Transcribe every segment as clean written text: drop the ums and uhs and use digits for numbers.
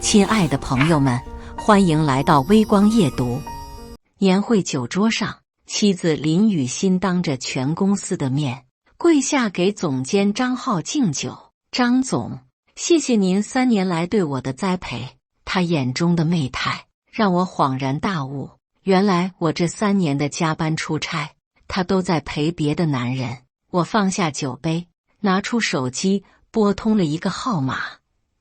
亲爱的朋友们，欢迎来到微光夜读。年会酒桌上，妻子林雨欣当着全公司的面跪下给总监张浩敬酒。张总，谢谢您3年来对我的栽培。他眼中的媚态让我恍然大悟，原来我这3年的加班出差，他都在陪别的男人。我放下酒杯，拿出手机拨通了一个号码。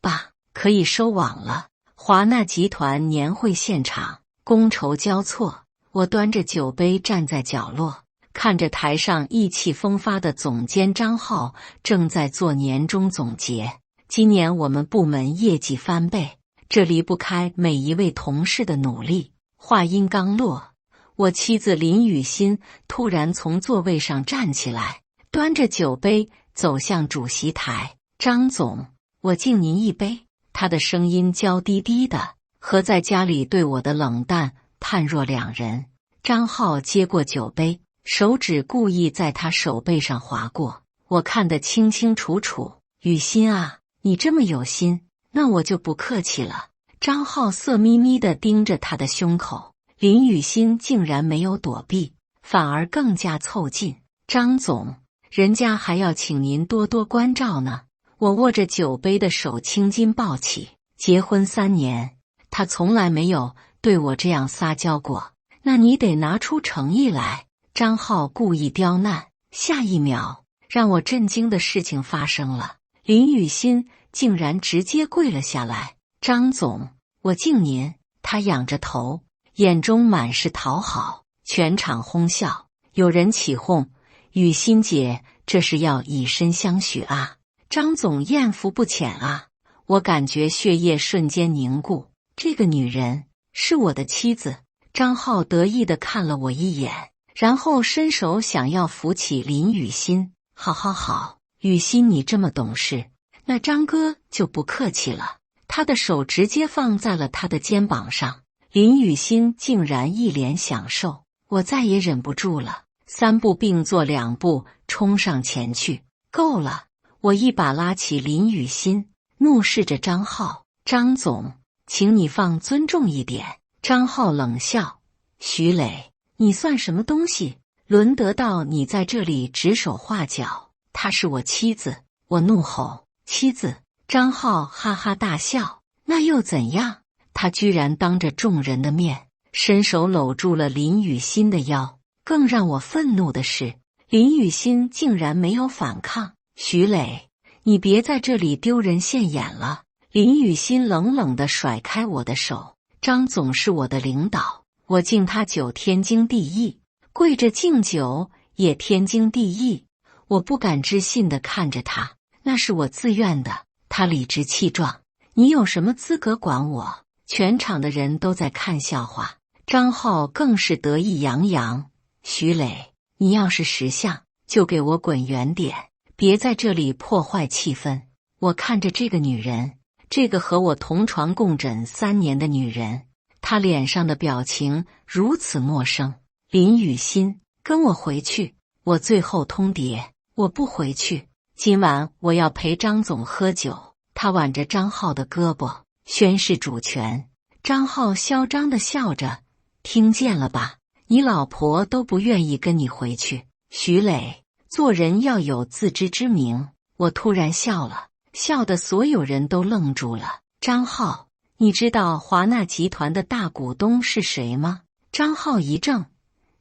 爸，可以收网了。华纳集团年会现场，觥筹交错。我端着酒杯站在角落，看着台上意气风发的总监张浩正在做年终总结。今年我们部门业绩翻倍，这离不开每一位同事的努力。话音刚落，我妻子林雨欣突然从座位上站起来，端着酒杯走向主席台。张总，我敬您一杯。他的声音娇滴滴的，和在家里对我的冷淡判若两人。张浩接过酒杯，手指故意在他手背上划过，我看得清清楚楚。雨欣啊，你这么有心，那我就不客气了。张浩色眯眯地盯着他的胸口，林雨欣竟然没有躲避，反而更加凑近。张总，人家还要请您多多关照呢。我握着酒杯的手青筋暴起，结婚3年，他从来没有对我这样撒娇过。那你得拿出诚意来。张浩故意刁难，下一秒，让我震惊的事情发生了，林雨欣竟然直接跪了下来。张总，我敬您。他仰着头，眼中满是讨好。全场哄笑，有人起哄：雨欣姐，这是要以身相许啊！张总艳福不浅啊！我感觉血液瞬间凝固，这个女人是我的妻子。张浩得意地看了我一眼，然后伸手想要扶起林雨欣。好，雨欣你这么懂事，那张哥就不客气了。他的手直接放在了他的肩膀上，林雨欣竟然一脸享受。我再也忍不住了，3步并作2步冲上前去。够了！我一把拉起林雨欣，怒视着张浩：张总，请你放尊重一点。张浩冷笑：徐磊，你算什么东西？轮得到你在这里指手画脚？她是我妻子！我怒吼：妻子！张浩哈哈大笑：那又怎样？他居然当着众人的面伸手搂住了林雨欣的腰。更让我愤怒的是，林雨欣竟然没有反抗。徐磊，你别在这里丢人现眼了！林雨欣冷冷地甩开我的手。张总是我的领导，我敬他酒天经地义，跪着敬酒也天经地义。我不敢置信地看着他，那是我自愿的。他理直气壮：你有什么资格管我？全场的人都在看笑话。张浩更是得意洋洋：徐磊，你要是识相，就给我滚远点，别在这里破坏气氛。我看着这个女人，这个和我同床共枕3年的女人，她脸上的表情如此陌生。林雨欣，跟我回去！我最后通牒，我不回去。今晚我要陪张总喝酒。他挽着张浩的胳膊，宣示主权。张浩嚣张地笑着：听见了吧？你老婆都不愿意跟你回去。徐磊，做人要有自知之明。我突然笑了，笑得所有人都愣住了。张浩，你知道华纳集团的大股东是谁吗？张浩一怔：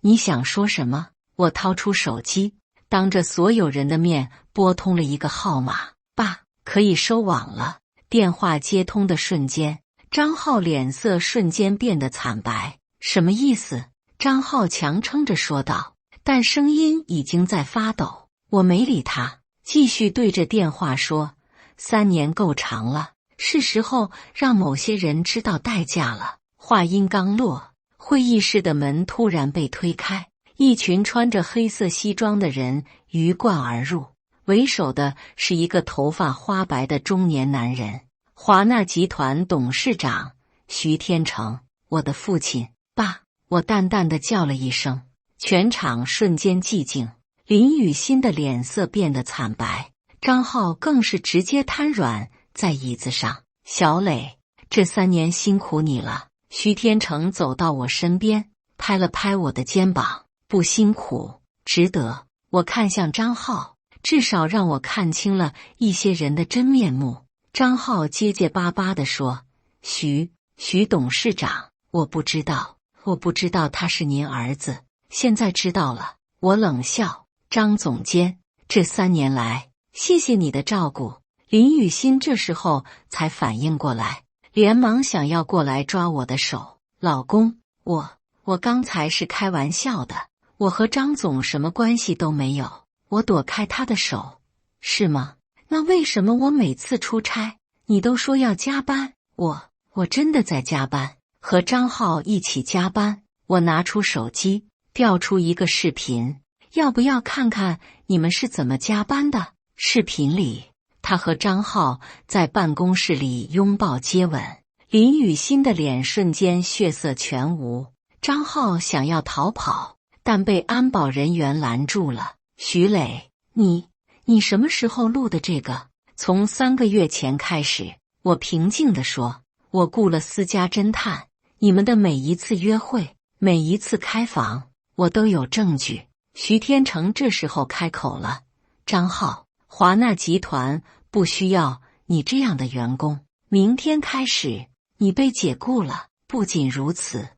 你想说什么？我掏出手机，当着所有人的面拨通了一个号码。爸，可以收网了。电话接通的瞬间，张浩脸色瞬间变得惨白。什么意思？张浩强撑着说道，但声音已经在发抖。我没理他，继续对着电话说：3年够长了，是时候让某些人知道代价了。话音刚落，会议室的门突然被推开，一群穿着黑色西装的人鱼贯而入，为首的是一个头发花白的中年男人，华纳集团董事长徐天成，我的父亲。爸，我淡淡的叫了一声，全场瞬间寂静。林雨欣的脸色变得惨白，张浩更是直接瘫软在椅子上。小磊，这3年辛苦你了。徐天成走到我身边，拍了拍我的肩膀，不辛苦，值得。我看向张浩，至少让我看清了一些人的真面目。张浩结结巴巴地说：徐董事长，我不知道他是您儿子，现在知道了。我冷笑：张总监，这3年来，谢谢你的照顾。林雨欣这时候才反应过来，连忙想要过来抓我的手。老公，我刚才是开玩笑的，我和张总什么关系都没有。我躲开他的手。是吗？那为什么我每次出差，你都说要加班？我真的在加班，和张浩一起加班。我拿出手机，调出一个视频，要不要看看你们是怎么加班的？视频里，他和张浩在办公室里拥抱接吻，林雨欣的脸瞬间血色全无。张浩想要逃跑，但被安保人员拦住了。徐磊，你什么时候录的这个？从3个月前开始。我平静地说，我雇了私家侦探，你们的每一次约会，每一次开房，我都有证据。徐天成这时候开口了：张浩，华纳集团不需要你这样的员工，明天开始你被解雇了。不仅如此，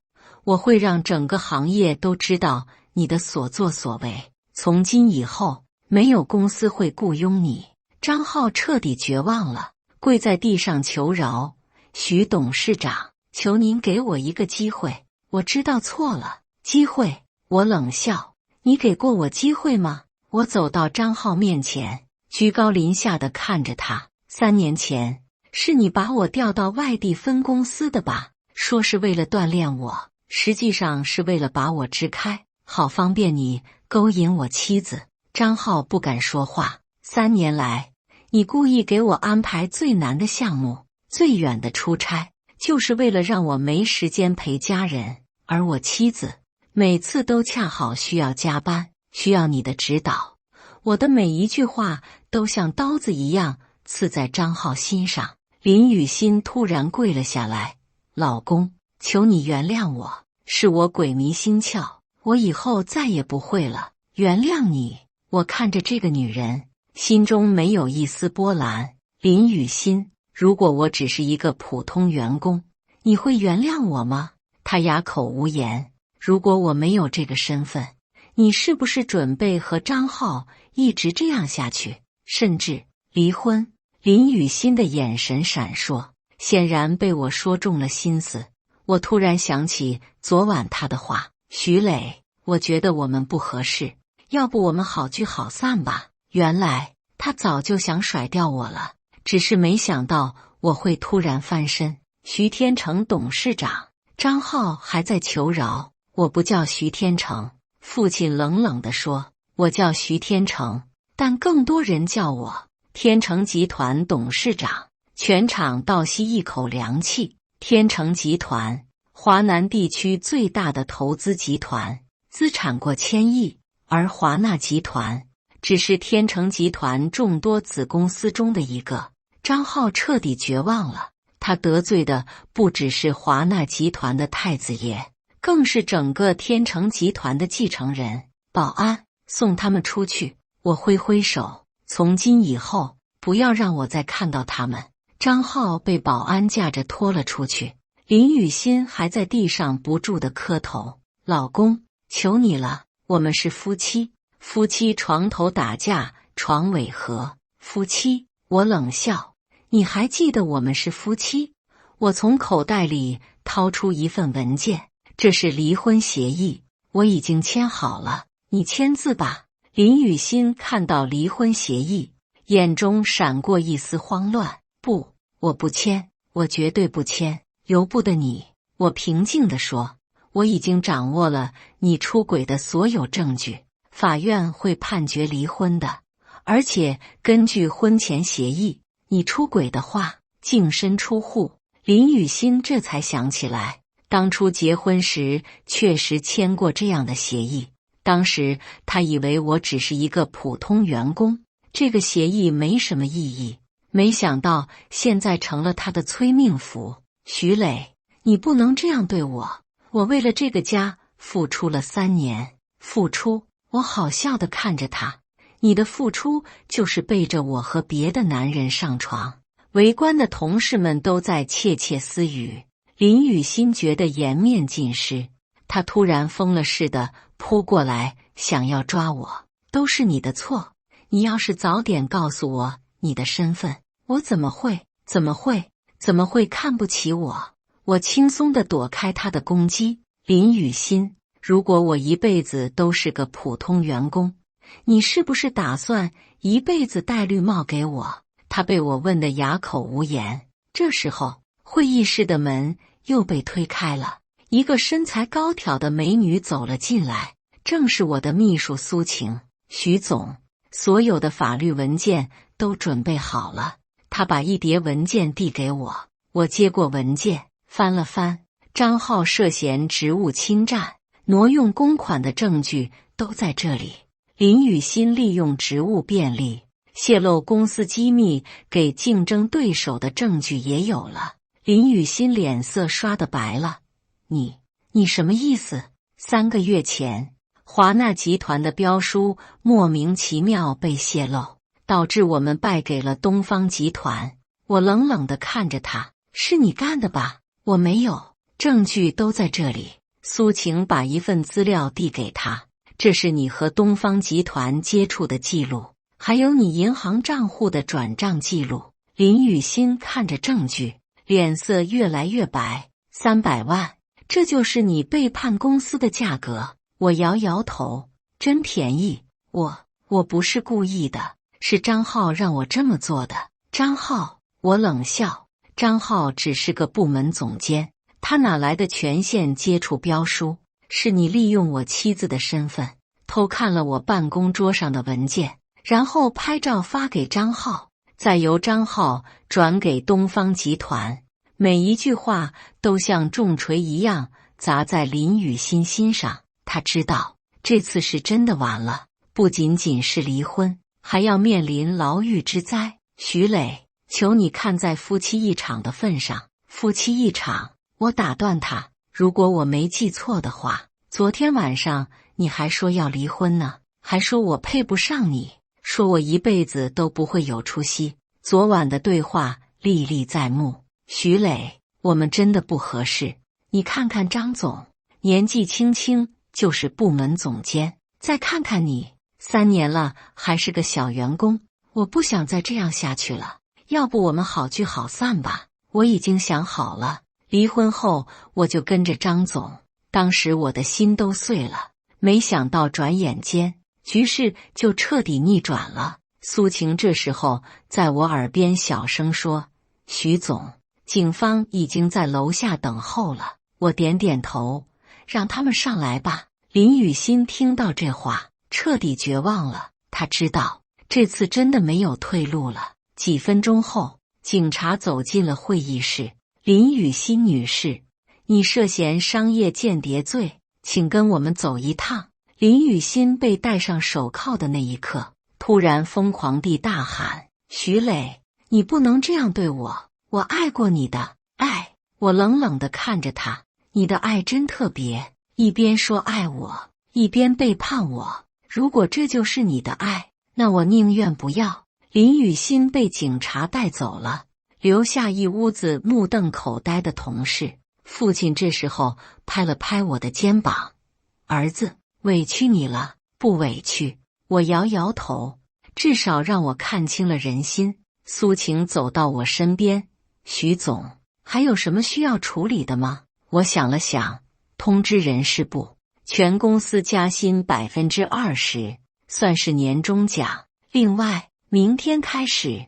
我会让整个行业都知道你的所作所为，从今以后没有公司会雇佣你。张浩彻底绝望了，跪在地上求饶：徐董事长，求您给我一个机会，我知道错了。机会？我冷笑：你给过我机会吗？我走到张浩面前，居高临下地看着他。3年前，是你把我调到外地分公司的吧？说是为了锻炼我，实际上是为了把我支开，好方便你勾引我妻子。张浩不敢说话。3年来，你故意给我安排最难的项目，最远的出差，就是为了让我没时间陪家人，而我妻子每次都恰好需要加班，需要你的指导。我的每一句话都像刀子一样刺在张浩心上。林雨欣突然跪了下来：老公，求你原谅我，是我鬼迷心窍，我以后再也不会了。原谅你。我看着这个女人，心中没有一丝波澜。林雨欣，如果我只是一个普通员工，你会原谅我吗？她哑口无言。如果我没有这个身份，你是不是准备和张浩一直这样下去，甚至离婚？林雨欣的眼神闪烁，显然被我说中了心思。我突然想起昨晚他的话：徐磊，我觉得我们不合适，要不我们好聚好散吧。原来他早就想甩掉我了，只是没想到我会突然翻身。徐天成董事长，张浩还在求饶。我不叫徐天成，父亲冷冷地说，我叫徐天成，但更多人叫我天成集团董事长。全场倒吸一口凉气。天成集团，华南地区最大的投资集团，资产过1000亿，而华纳集团只是天成集团众多子公司中的一个。张浩彻底绝望了，他得罪的不只是华纳集团的太子爷，更是整个天成集团的继承人。保安，送他们出去。我挥挥手，从今以后不要让我再看到他们。张浩被保安架着拖了出去。林雨欣还在地上不住地磕头：老公，求你了，我们是夫妻。夫妻床头打架床尾和。夫妻？我冷笑：你还记得我们是夫妻？我从口袋里掏出一份文件，这是离婚协议，我已经签好了，你签字吧。林雨欣看到离婚协议，眼中闪过一丝慌乱。不，我不签，我绝对不签。由不得你。我平静地说，我已经掌握了你出轨的所有证据，法院会判决离婚的，而且根据婚前协议，你出轨的话，净身出户。林雨欣这才想起来，当初结婚时确实签过这样的协议，当时他以为我只是一个普通员工，这个协议没什么意义，没想到现在成了他的催命符。徐磊，你不能这样对我，我为了这个家付出了3年，付出。我好笑地看着他，你的付出就是背着我和别的男人上床。围观的同事们都在窃窃私语，林雨欣觉得颜面尽失，他突然疯了似的扑过来，想要抓我。都是你的错，你要是早点告诉我你的身份，我怎么会看不起我？我轻松地躲开他的攻击。林雨欣，如果我一辈子都是个普通员工，你是不是打算一辈子戴绿帽给我？他被我问得哑口无言。这时候，会议室的门又被推开了，一个身材高挑的美女走了进来，正是我的秘书苏晴。徐总，所有的法律文件都准备好了。他把一叠文件递给我，我接过文件，翻了翻，张浩涉嫌职务侵占、挪用公款的证据都在这里。林雨欣利用职务便利，泄露公司机密给竞争对手的证据也有了。林雨欣脸色刷得白了。你什么意思？3个月前，华纳集团的标书莫名其妙被泄露，导致我们败给了东方集团。我冷冷地看着他，是你干的吧？我没有，证据都在这里。苏晴把一份资料递给他，这是你和东方集团接触的记录，还有你银行账户的转账记录。林雨欣看着证据，脸色越来越白。300万，这就是你背叛公司的价格？我摇摇头，真便宜。我不是故意的，是张浩让我这么做的。张浩，我冷笑。张浩只是个部门总监，他哪来的权限接触标书？是你利用我妻子的身份，偷看了我办公桌上的文件，然后拍照发给张浩，再由张浩转给东方集团。每一句话都像重锤一样砸在林雨欣心上。他知道这次是真的完了，不仅仅是离婚，还要面临牢狱之灾。徐磊，求你看在夫妻一场的份上，夫妻一场。我打断他，如果我没记错的话，昨天晚上你还说要离婚呢，还说我配不上你，说我一辈子都不会有出息。昨晚的对话历历在目。徐磊，我们真的不合适。你看看张总，年纪轻轻就是部门总监，再看看你，3年了还是个小员工。我不想再这样下去了，要不我们好聚好散吧？我已经想好了，离婚后我就跟着张总。当时我的心都碎了，没想到转眼间局势就彻底逆转了。苏晴这时候在我耳边小声说：“徐总，警方已经在楼下等候了。”我点点头，让他们上来吧。林雨欣听到这话，彻底绝望了。他知道这次真的没有退路了。几分钟后，警察走进了会议室。林雨欣女士，你涉嫌商业间谍罪，请跟我们走一趟。林雨欣被戴上手铐的那一刻，突然疯狂地大喊：“徐磊，你不能这样对我，我爱过你的。”爱。我冷冷地看着他，你的爱真特别，一边说爱我，一边背叛我。如果这就是你的爱，那我宁愿不要。林雨欣被警察带走了，留下一屋子目瞪口呆的同事。父亲这时候拍了拍我的肩膀：“儿子，委屈你了。”不委屈。我摇摇头，至少让我看清了人心。苏晴走到我身边：“徐总，还有什么需要处理的吗？”我想了想，通知人事部，全公司加薪20%，算是年终奖。另外，明天开始，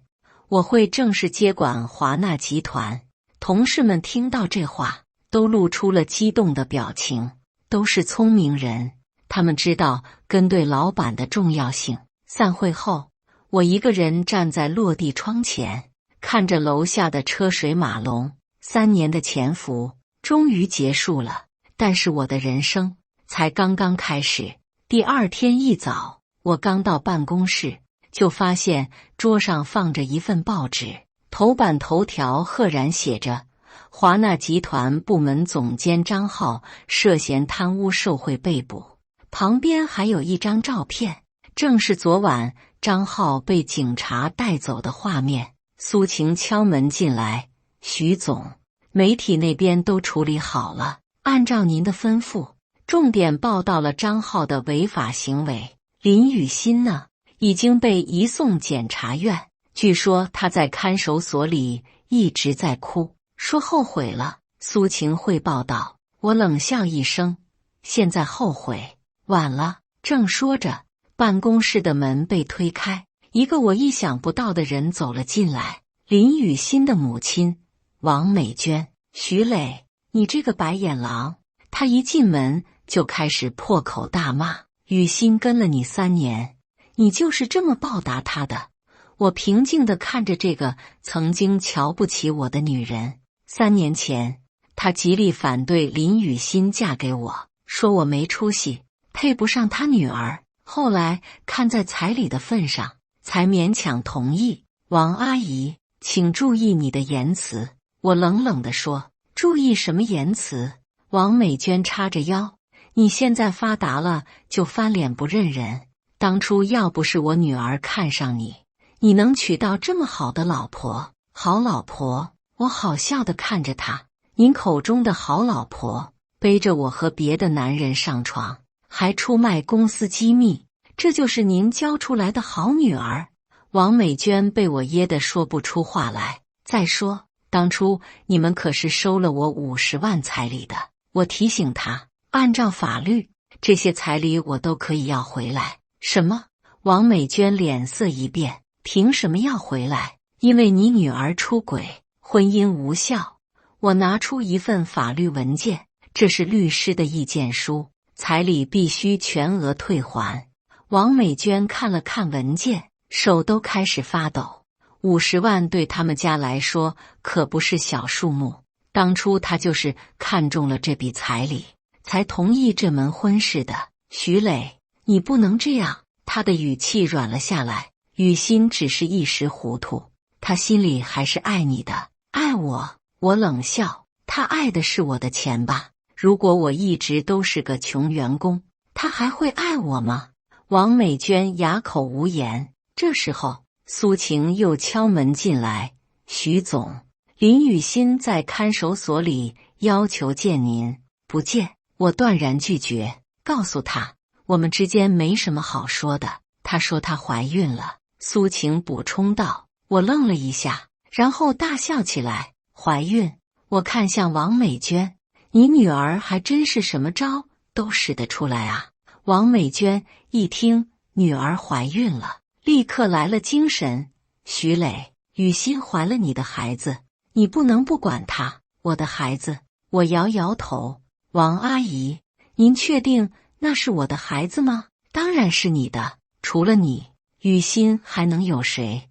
我会正式接管华纳集团。同事们听到这话，都露出了激动的表情。都是聪明人，他们知道跟对老板的重要性。散会后，我一个人站在落地窗前，看着楼下的车水马龙。3年的潜伏终于结束了，但是我的人生才刚刚开始。第二天一早，我刚到办公室，就发现桌上放着一份报纸，头版头条赫然写着华纳集团部门总监张浩涉嫌贪污受贿被捕，旁边还有一张照片，正是昨晚张浩被警察带走的画面。苏晴敲门进来：“徐总，媒体那边都处理好了，按照您的吩咐，重点报道了张浩的违法行为。林雨欣呢，已经被移送检察院，据说他在看守所里一直在哭，说后悔了。”苏晴汇报道。我冷笑一声：“现在后悔晚了。”正说着，办公室的门被推开，一个我意想不到的人走了进来。林雨欣的母亲王美娟。徐磊，你这个白眼狼！他一进门就开始破口大骂：“雨欣跟了你3年，你就是这么报答她的。”我平静地看着这个曾经瞧不起我的女人。3年前，她极力反对林雨欣嫁给我，说我没出息，配不上她女儿。后来看在彩礼的份上，才勉强同意。王阿姨，请注意你的言辞。我冷冷地说：“注意什么言辞？”王美娟叉着腰：“你现在发达了就翻脸不认人。当初要不是我女儿看上你，你能娶到这么好的老婆？好老婆？”我好笑地看着她：“您口中的好老婆，背着我和别的男人上床，还出卖公司机密，这就是您教出来的好女儿？”王美娟被我噎得说不出话来。再说，当初你们可是收了我50万彩礼的。我提醒她，按照法律，这些彩礼我都可以要回来。什么？王美娟脸色一变：“凭什么要回来？因为你女儿出轨，婚姻无效。”我拿出一份法律文件，这是律师的意见书，彩礼必须全额退还。王美娟看了看文件，手都开始发抖。50万对他们家来说可不是小数目，当初她就是看中了这笔彩礼，才同意这门婚事的。徐磊，你不能这样。他的语气软了下来。雨欣只是一时糊涂，他心里还是爱你的。爱我？我冷笑。他爱的是我的钱吧？如果我一直都是个穷员工，他还会爱我吗？王美娟哑口无言。这时候，苏晴又敲门进来：“徐总，林雨欣在看守所里要求见您。”不见。我断然拒绝，告诉他我们之间没什么好说的。她说她怀孕了。苏晴补充道。我愣了一下，然后大笑起来：“怀孕？”我看向王美娟：“你女儿还真是什么招都使得出来啊。”王美娟一听女儿怀孕了，立刻来了精神：“徐磊，雨欣怀了你的孩子，你不能不管她。”我的孩子？我摇摇头。王阿姨，您确定那是我的孩子吗？当然是你的，除了你，雨欣还能有谁？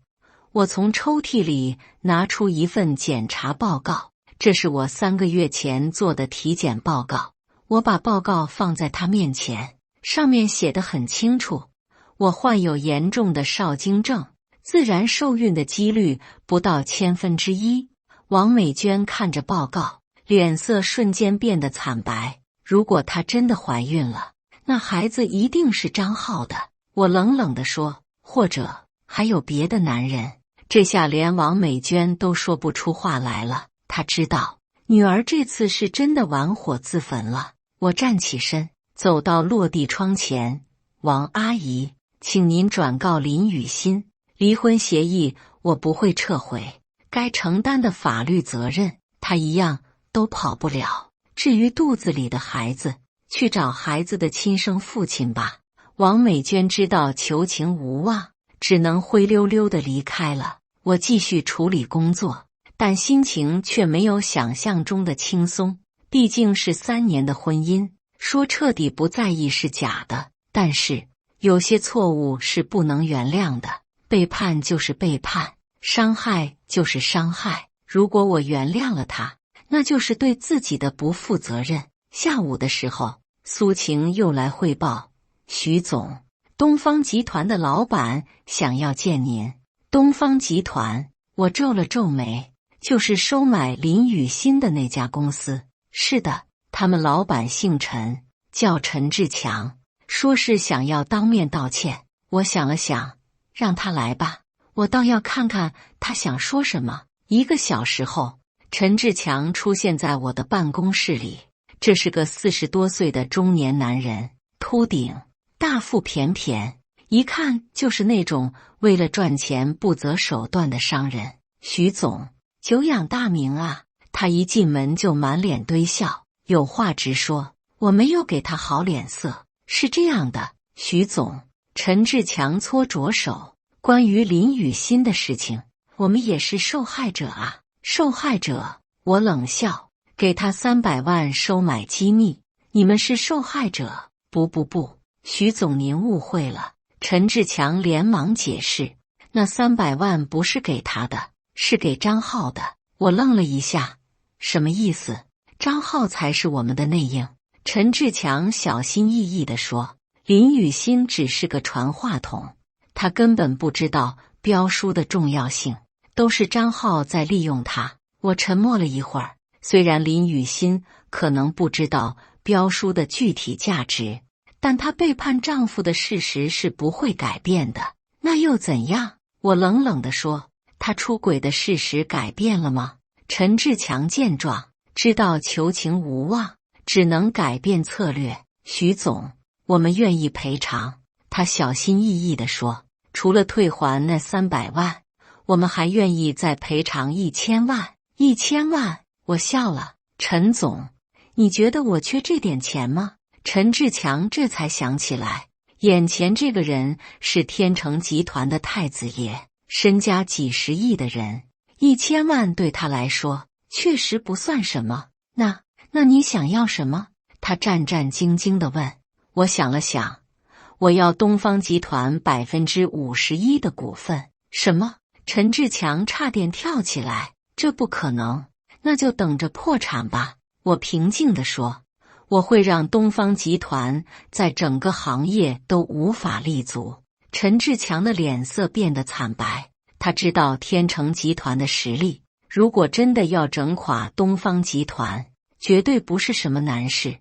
我从抽屉里拿出一份检查报告，这是我3个月前做的体检报告。我把报告放在他面前，上面写得很清楚，我患有严重的少精症，自然受孕的几率不到1/1000。王美娟看着报告，脸色瞬间变得惨白。如果她真的怀孕了，那孩子一定是张浩的。我冷冷地说，或者还有别的男人。这下连王美娟都说不出话来了。她知道女儿这次是真的玩火自焚了。我站起身，走到落地窗前。王阿姨，请您转告林雨欣，离婚协议我不会撤回，该承担的法律责任她一样都跑不了。至于肚子里的孩子，去找孩子的亲生父亲吧。王美娟知道求情无望，只能灰溜溜地离开了。我继续处理工作，但心情却没有想象中的轻松。毕竟是3年的婚姻，说彻底不在意是假的，但是有些错误是不能原谅的。背叛就是背叛，伤害就是伤害。如果我原谅了他，那就是对自己的不负责任。下午的时候，苏晴又来汇报：徐总，东方集团的老板想要见您。东方集团？我皱了皱眉，就是收买林雨欣的那家公司。是的，他们老板姓陈，叫陈志强，说是想要当面道歉。我想了想，让他来吧，我倒要看看他想说什么。1个小时后，陈志强出现在我的办公室里。这是个40多岁的中年男人，秃顶，大腹便便，一看就是那种为了赚钱不择手段的商人。徐总，久仰大名啊！他一进门就满脸堆笑，有话直说，我没有给他好脸色。是这样的，徐总，陈志强搓着手，关于林雨欣的事情，我们也是受害者啊。受害者？我冷笑，给他300万收买机密，你们是受害者？不，徐总您误会了。陈志强连忙解释，那300万不是给他的，是给张浩的。我愣了一下，什么意思？张浩才是我们的内应。陈志强小心翼翼地说，林雨欣只是个传话筒，他根本不知道标书的重要性，都是张浩在利用他。我沉默了一会儿，虽然林雨欣可能不知道标书的具体价值，但她背叛丈夫的事实是不会改变的。那又怎样？我冷冷地说，她出轨的事实改变了吗？陈志强见状，知道求情无望，只能改变策略。徐总，我们愿意赔偿。他小心翼翼地说，除了退还那300万，我们还愿意再赔偿1000万。1000万？我笑了。陈总，你觉得我缺这点钱吗？陈志强这才想起来，眼前这个人是天成集团的太子爷，身家几十亿的人，1000万对他来说确实不算什么。那你想要什么？他战战兢兢地问。我想了想，我要东方集团51%的股份。什么？陈志强差点跳起来，这不可能，那就等着破产吧。我平静地说，我会让东方集团在整个行业都无法立足。陈志强的脸色变得惨白，他知道天成集团的实力，如果真的要整垮东方集团，绝对不是什么难事。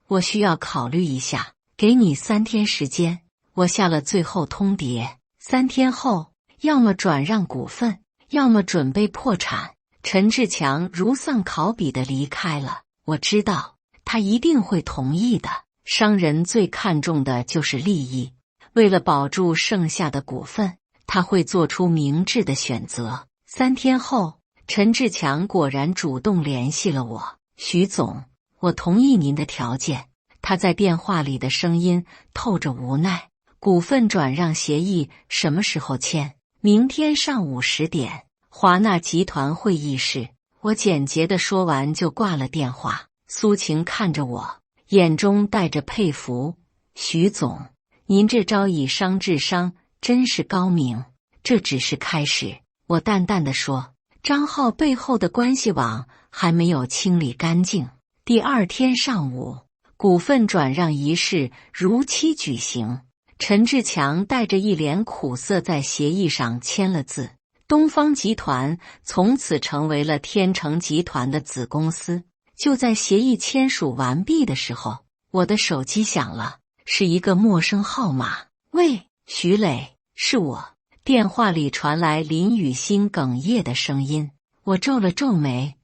我需要考虑一下，给你3天时间。我下了最后通牒，3天后，要么转让股份，要么准备破产。陈志强如丧考妣地离开了。我知道他一定会同意的，商人最看重的就是利益，为了保住剩下的股份，他会做出明智的选择。3天后，陈志强果然主动联系了我。徐总，我同意您的条件。他在电话里的声音透着无奈。股份转让协议什么时候签？明天上午10点，华纳集团会议室。我简洁地说完就挂了电话。苏晴看着我，眼中带着佩服。徐总，您这招以商治商真是高明。这只是开始，我淡淡地说，张浩背后的关系网还没有清理干净。第2天上午，股份转让仪式如期举行。陈志强带着一脸苦涩在协议上签了字，东方集团从此成为了天成集团的子公司。就在协议签署完毕的时候，我的手机响了，是一个陌生号码。喂，徐磊，是我。电话里传来林雨欣哽咽的声音。我皱了皱眉，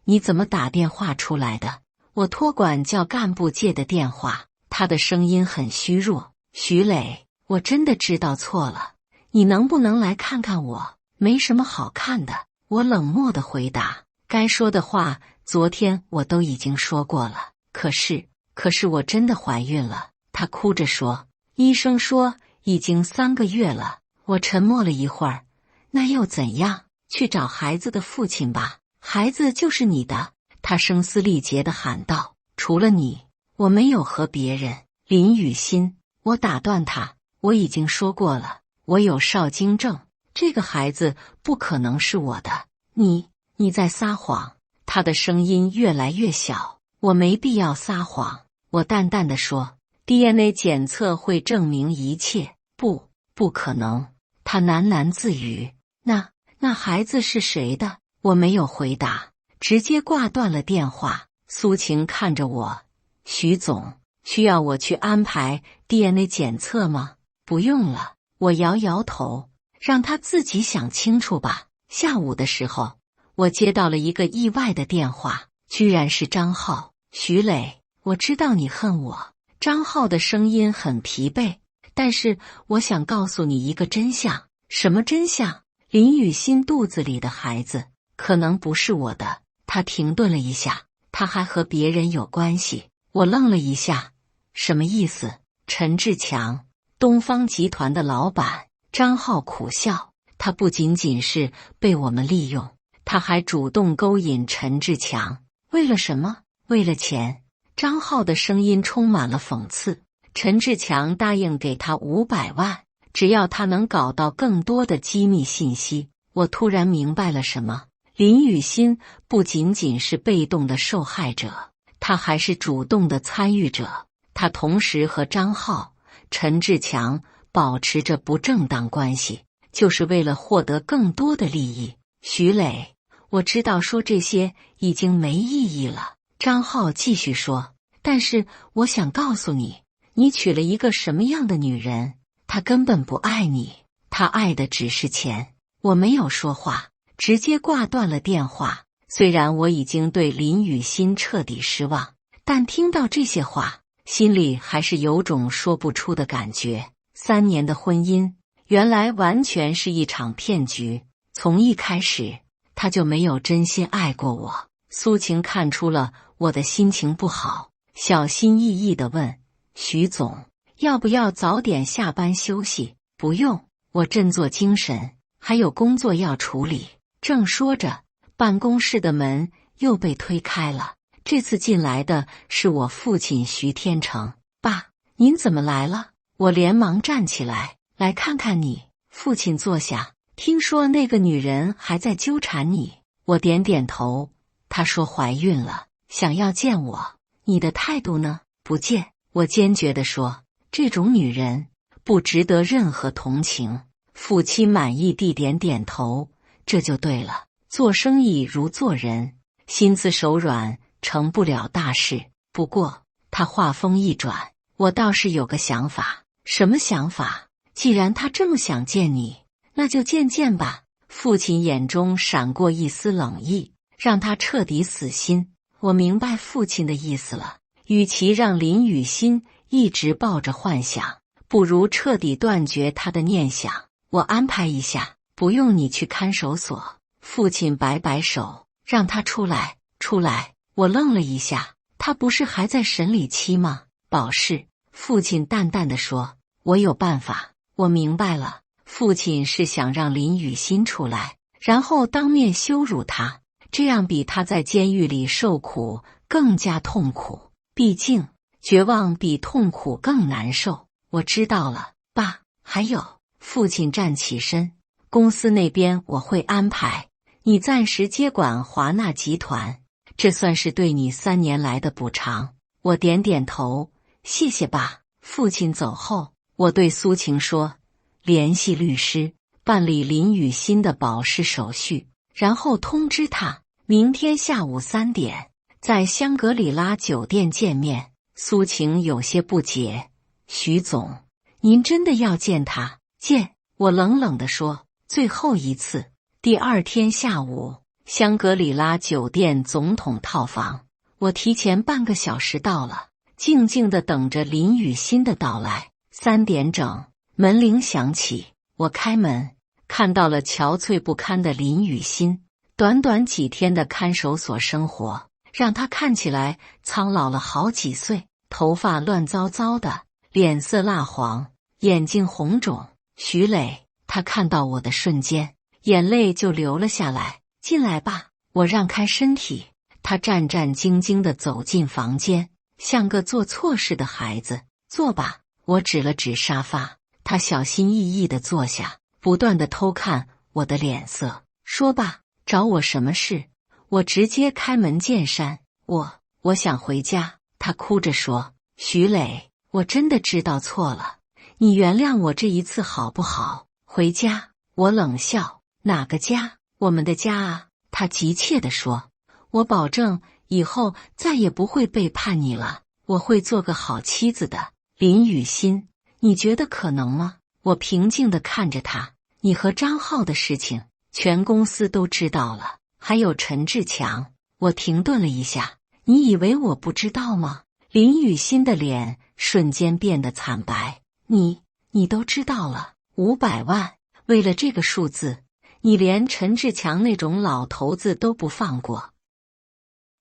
你怎么打电话出来的？我托管叫干部借的电话。他的声音很虚弱。徐磊，我真的知道错了，你能不能来看看我？没什么好看的。我冷漠地回答，该说的话昨天我都已经说过了。可是我真的怀孕了。他哭着说，医生说已经3个月了。我沉默了一会儿，那又怎样？去找孩子的父亲吧，孩子就是你的。他声嘶力竭地喊道，除了你，我没有和别人。林雨欣，我打断他，我已经说过了，我有少精症，这个孩子不可能是我的。你在撒谎。他的声音越来越小。我没必要撒谎。我淡淡地说， DNA 检测会证明一切。不可能。他喃喃自语，那孩子是谁的？我没有回答，直接挂断了电话。苏晴看着我，徐总，需要我去安排 DNA 检测吗？不用了，我摇摇头，让他自己想清楚吧。下午的时候，我接到了一个意外的电话，居然是张浩。徐磊，我知道你恨我。张浩的声音很疲惫，但是我想告诉你一个真相。什么真相？林雨欣肚子里的孩子可能不是我的。他停顿了一下，他还和别人有关系。我愣了一下，什么意思？陈志强，东方集团的老板。张浩苦笑，他不仅仅是被我们利用，他还主动勾引陈志强。为了什么？为了钱。张浩的声音充满了讽刺。陈志强答应给他500万，只要他能搞到更多的机密信息。我突然明白了什么。林雨欣不仅仅是被动的受害者，她还是主动的参与者。她同时和张浩、陈志强保持着不正当关系，就是为了获得更多的利益。徐磊，我知道说这些已经没意义了。张浩继续说，但是我想告诉你，你娶了一个什么样的女人？她根本不爱你，她爱的只是钱。我没有说话，直接挂断了电话。虽然我已经对林雨欣彻底失望，但听到这些话，心里还是有种说不出的感觉。3年的婚姻，原来完全是一场骗局。从一开始，他就没有真心爱过我。苏晴看出了我的心情不好，小心翼翼地问：徐总，要不要早点下班休息？不用，我振作精神，还有工作要处理。正说着，办公室的门又被推开了。这次进来的是我父亲徐天成。爸，您怎么来了？我连忙站起来，来看看你。父亲坐下，听说那个女人还在纠缠你。我点点头，她说怀孕了，想要见我。你的态度呢？不见。我坚决地说，这种女人不值得任何同情。父亲满意地点点头，这就对了。做生意如做人，心慈手软成不了大事。不过他话锋一转，我倒是有个想法。什么想法？既然他这么想见你，那就见见吧。父亲眼中闪过一丝冷意，让他彻底死心。我明白父亲的意思了，与其让林雨欣一直抱着幻想，不如彻底断绝他的念想。我安排一下，不用你去看守所。父亲摆摆手，让他出来。出来。我愣了一下，他不是还在审理期吗？保释。父亲淡淡地说，我有办法。我明白了，父亲是想让林雨欣出来，然后当面羞辱她，这样比她在监狱里受苦更加痛苦。毕竟绝望比痛苦更难受。我知道了，爸。还有，父亲站起身，公司那边我会安排，你暂时接管华纳集团，这算是对你3年来的补偿。我点点头，谢谢爸。父亲走后，我对苏晴说，联系律师，办理林雨欣的保释手续，然后通知他，明天下午3点，在香格里拉酒店见面。苏晴有些不解，徐总，您真的要见他？见。我冷冷地说，最后一次。第2天下午，香格里拉酒店总统套房，我提前半个小时到了，静静地等着林雨欣的到来。3点整，门铃响起，我开门，看到了憔悴不堪的林雨欣。短短几天的看守所生活，让她看起来苍老了好几岁，头发乱糟糟的，脸色蜡黄，眼睛红肿。徐磊，他看到我的瞬间，眼泪就流了下来。进来吧。我让开身体，他战战兢兢地走进房间，像个做错事的孩子。坐吧。我指了指沙发，他小心翼翼地坐下，不断地偷看我的脸色。说吧，找我什么事？我直接开门见山。我想回家。他哭着说，徐磊，我真的知道错了，你原谅我这一次好不好？回家。我冷笑，哪个家？我们的家啊。他急切地说，我保证以后再也不会背叛你了，我会做个好妻子的。林雨欣，你觉得可能吗？我平静地看着他，你和张浩的事情，全公司都知道了，还有陈志强。我停顿了一下，你以为我不知道吗？林雨欣的脸瞬间变得惨白。你都知道了，500万，为了这个数字，你连陈志强那种老头子都不放过。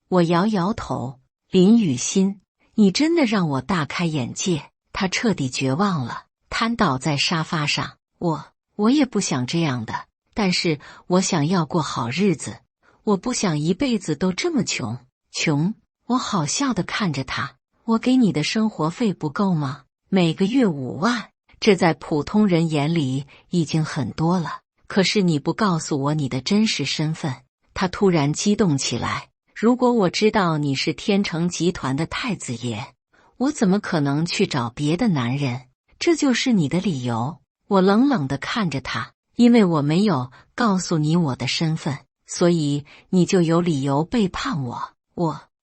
我摇摇头，林雨欣，你真的让我大开眼界。他彻底绝望了，瘫倒在沙发上。我也不想这样的，但是我想要过好日子，我不想一辈子都这么穷。我好笑地看着他，我给你的生活费不够吗？每个月5万，这在普通人眼里已经很多了。可是你不告诉我你的真实身份。他突然激动起来，如果我知道你是天成集团的太子爷，我怎么可能去找别的男人？这就是你的理由？我冷冷地看着他，因为我没有告诉你我的身份，所以你就有理由背叛我。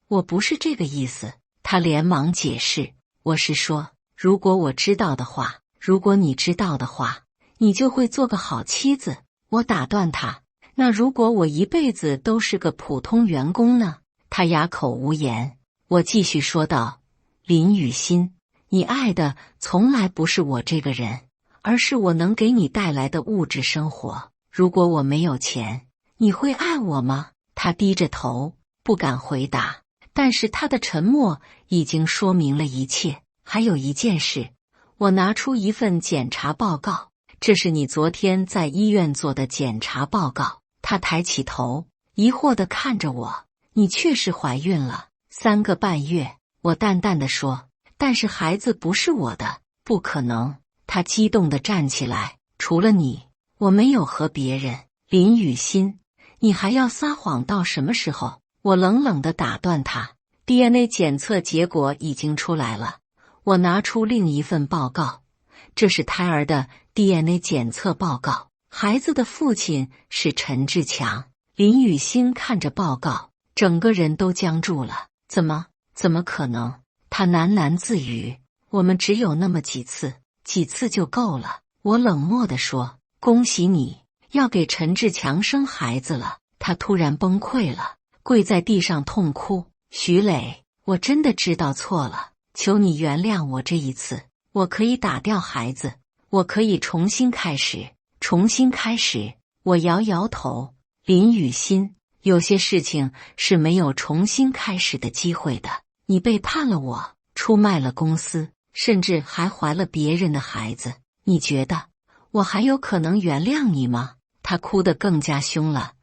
我不是这个意思。他连忙解释，我是说，如果我知道的话，如果你知道的话，你就会做个好妻子。我打断他，那如果我一辈子都是个普通员工呢？他哑口无言。我继续说道，林雨欣，你爱的从来不是我这个人，而是我能给你带来的物质生活。如果我没有钱，你会爱我吗？他低着头，不敢回答，但是他的沉默已经说明了一切。还有一件事，我拿出一份检查报告，这是你昨天在医院做的检查报告。他抬起头，疑惑地看着我，你确实怀孕了3个半月。我淡淡地说，但是孩子不是我的。不可能。他激动地站起来，除了你，我没有和别人。林雨欣，你还要撒谎到什么时候？我冷冷地打断他。DNA 检测结果已经出来了。我拿出另一份报告，这是胎儿的 DNA 检测报告，孩子的父亲是陈志强。林雨欣看着报告，整个人都僵住了。怎么可能？他喃喃自语，我们只有那么几次就够了。我冷漠地说，恭喜你，要给陈志强生孩子了。他突然崩溃了，跪在地上痛哭。徐磊，我真的知道错了，求你原谅我这一次。我可以打掉孩子，我可以重新开始。我摇摇头。林雨欣，有些事情是没有重新开始的机会的。你背叛了我，出卖了公司，甚至还怀了别人的孩子。你觉得我还有可能原谅你吗？他哭得更加凶了。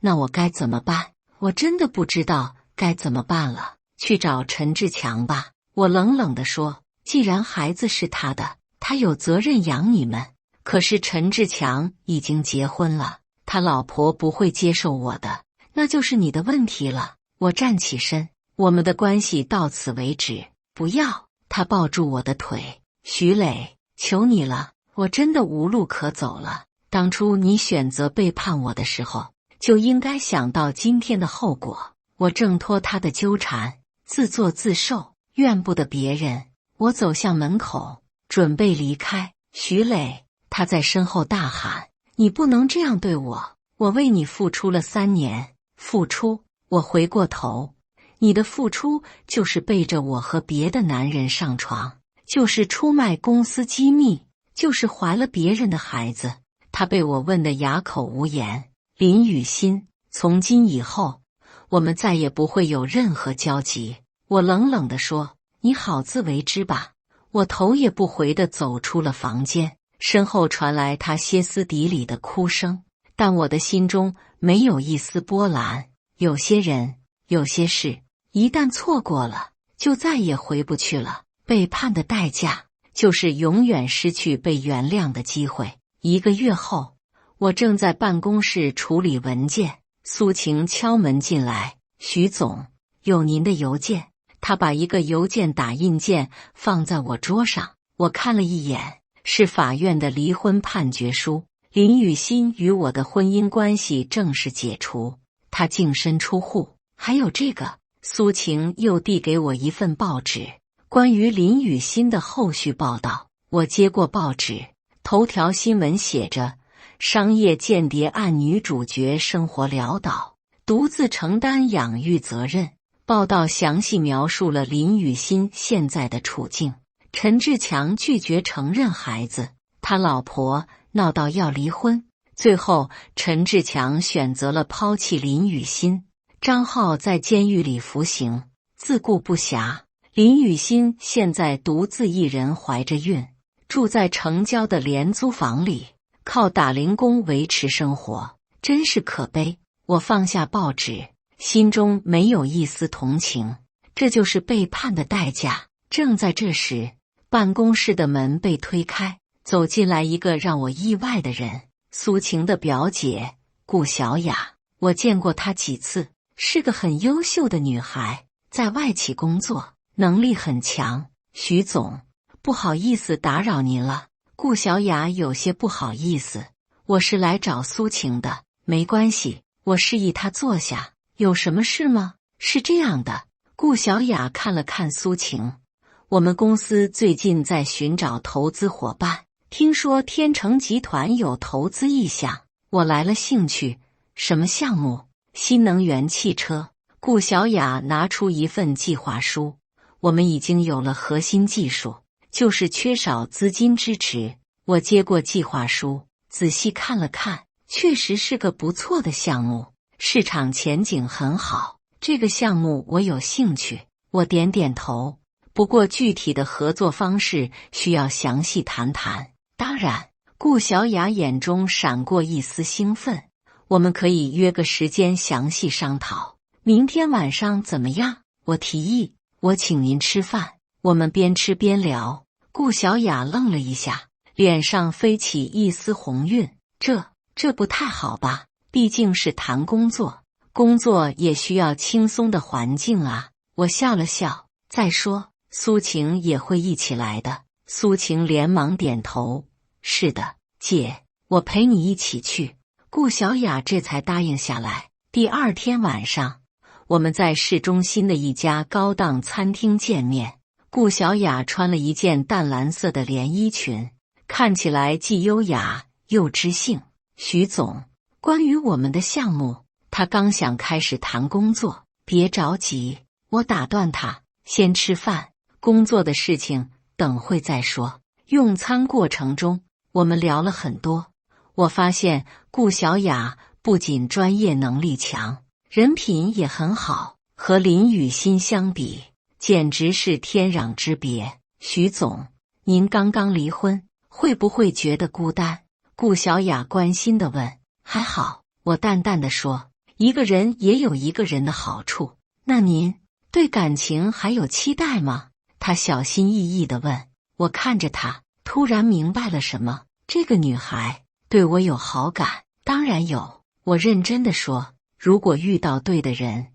那我该怎么办？我真的不知道该怎么办了。去找陈志强吧。我冷冷地说，既然孩子是他的，他有责任养你们。可是陈志强已经结婚了，他老婆不会接受我的，那就是你的问题了。我站起身，我们的关系到此为止。不要！他抱住我的腿，徐磊，求你了，我真的无路可走了。当初你选择背叛我的时候，就应该想到今天的后果。我挣脱他的纠缠，自作自受，怨不得别人。我走向门口，准备离开。徐磊，他在身后大喊，你不能这样对我，我为你付出了3年。付出？我回过头，你的付出就是背着我和别的男人上床，就是出卖公司机密，就是怀了别人的孩子。他被我问得哑口无言。林雨欣，从今以后，我们再也不会有任何交集。我冷冷地说，你好自为之吧。我头也不回地走出了房间，身后传来他歇斯底里的哭声，但我的心中没有一丝波澜。有些人，有些事，一旦错过了，就再也回不去了。背叛的代价，就是永远失去被原谅的机会。1个月后，我正在办公室处理文件，苏晴敲门进来，徐总，有您的邮件。他把一个邮件打印件放在我桌上，我看了一眼，是法院的离婚判决书。林雨欣与我的婚姻关系正式解除。他净身出户。还有这个，苏晴又递给我一份报纸，关于林雨欣的后续报道。我接过报纸，头条新闻写着：商业间谍案女主角生活潦倒，独自承担养育责任。报道详细描述了林雨欣现在的处境。陈志强拒绝承认孩子，他老婆闹到要离婚，最后陈志强选择了抛弃林雨欣。张浩在监狱里服刑，自顾不暇。林雨欣现在独自一人怀着孕，住在城郊的廉租房里，靠打零工维持生活，真是可悲。我放下报纸，心中没有一丝同情，这就是背叛的代价。正在这时，办公室的门被推开，走进来一个让我意外的人，苏晴的表姐顾小雅。我见过她几次，是个很优秀的女孩，在外企工作，能力很强。徐总，不好意思打扰您了。顾小雅有些不好意思，我是来找苏晴的。没关系，我示意她坐下。有什么事吗？是这样的，顾小雅看了看苏晴，我们公司最近在寻找投资伙伴，听说天成集团有投资意向，我来了兴趣。什么项目？新能源汽车。顾小雅拿出一份计划书，我们已经有了核心技术，就是缺少资金支持。我接过计划书，仔细看了看，确实是个不错的项目，市场前景很好，这个项目我有兴趣。我点点头，不过具体的合作方式需要详细谈谈。当然，顾小雅眼中闪过一丝兴奋，我们可以约个时间详细商讨。明天晚上怎么样？我提议。我请您吃饭。我们边吃边聊。顾小雅愣了一下，脸上飞起一丝红晕。这不太好吧？毕竟是谈工作，工作也需要轻松的环境啊。我笑了笑。再说，苏晴也会一起来的。苏晴连忙点头。是的，姐，我陪你一起去。顾小雅这才答应下来。第二天晚上，我们在市中心的一家高档餐厅见面。顾小雅穿了一件淡蓝色的连衣裙，看起来既优雅又知性。徐总，关于我们的项目，他刚想开始谈工作。别着急，我打断他，先吃饭，工作的事情等会再说。用餐过程中，我们聊了很多。我发现顾小雅不仅专业能力强，人品也很好，和林雨欣相比，简直是天壤之别。徐总，您刚刚离婚，会不会觉得孤单？顾小雅关心地问。还好，我淡淡地说，一个人也有一个人的好处。那您对感情还有期待吗？她小心翼翼地问。我看着她，突然明白了什么。这个女孩对我有好感。当然有，我认真地说，如果遇到对的人，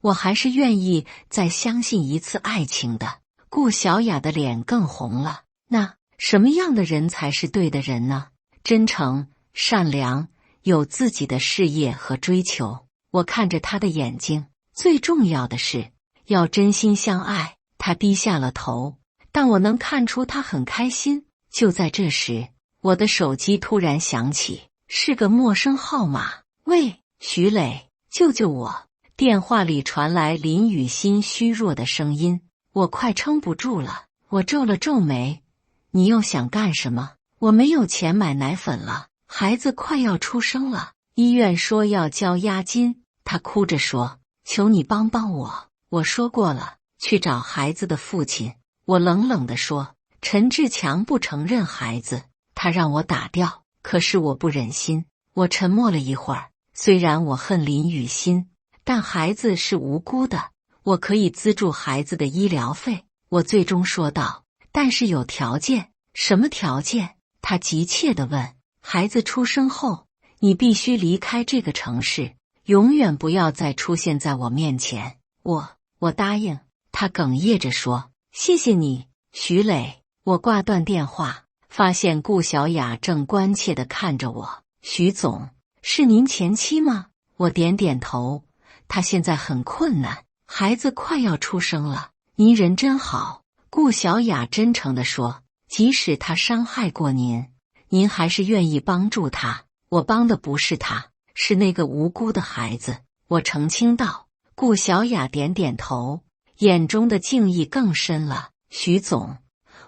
我还是愿意再相信一次爱情的。顾小雅的脸更红了。那什么样的人才是对的人呢？真诚、善良，有自己的事业和追求。我看着她的眼睛，最重要的是要真心相爱。她低下了头，但我能看出她很开心。就在这时，我的手机突然响起，是个陌生号码。喂，徐磊，救救我！电话里传来林雨欣虚弱的声音。我快撑不住了，我皱了皱眉。你又想干什么？我没有钱买奶粉了，孩子快要出生了，医院说要交押金。他哭着说，求你帮帮我。我说过了，去找孩子的父亲。我冷冷地说，陈志强不承认孩子，他让我打掉，可是我不忍心。我沉默了一会儿，虽然我恨林雨欣，但孩子是无辜的，我可以资助孩子的医疗费。我最终说道，但是有条件。什么条件？他急切地问。孩子出生后，你必须离开这个城市，永远不要再出现在我面前。我答应。他哽咽着说，谢谢你，徐磊。我挂断电话，发现顾小雅正关切地看着我。徐总，是您前妻吗？我点点头。他现在很困难，孩子快要出生了。您人真好，顾小雅真诚地说，即使他伤害过您，您还是愿意帮助他。我帮的不是他，是那个无辜的孩子。我澄清道。顾小雅点点头，眼中的敬意更深了。徐总，